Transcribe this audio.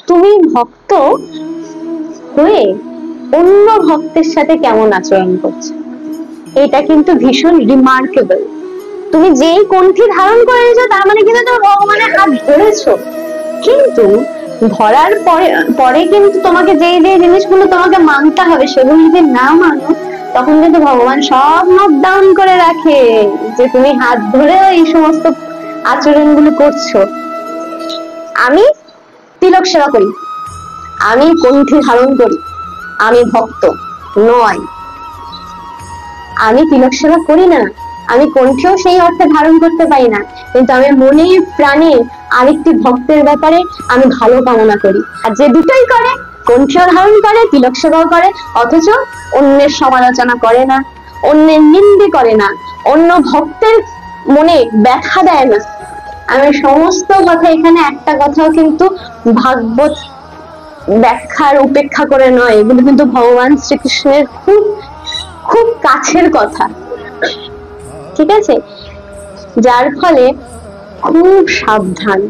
তুমি ভক্ত হয়ে অন্য ভক্তের সাথে কেমন আচরণ করছো, এটা কিন্তু ভীষণ রিমার্কেবল। তুমি যেই কণ্ঠী ধারণ করেছো তার মানে কিন্তু তুমি ভগবানের হাত ধরেছো, কিন্তু ধরার পরে পরে কিন্তু তোমাকে যেই যেই জিনিসগুলো তোমাকে মানতে হবে সেগুলো যদি না মানো, তখন কিন্তু ভগবান সব নকডাউন করে রাখে যে তুমি হাত ধরে এই সমস্ত আচরণগুলো করছো। আমি তিলক সেবা করি, আমি কণ্ঠী ধারণ করি, আমি ভক্ত নয়। আমি তিলক সেবা করি না, আমি কণ্ঠেও সেই অর্থে ধারণ করতে পারি না, কিন্তু আমি মনে প্রাণে আরেকটি ভক্তের ব্যাপারে আমি ভালো কামনা করি। আর যে দুটোই করে, কণ্ঠেও ধারণ করে, তিলক সেবাও করে, অথচ অন্যের সমালোচনা করে না, অন্যের নিন্দে করে না, অন্য ভক্তের মনে ব্যথা দেয় না। আমি সমস্ত কথা এখানে একটা কথাও কিন্তু ভাগবত ব্যাখ্যার উপেক্ষা করে নয়, এগুলো কিন্তু ভগবান শ্রীকৃষ্ণের খুব খুব কাছের কথা, ঠিক আছে? যার ফলে খুব সাবধান।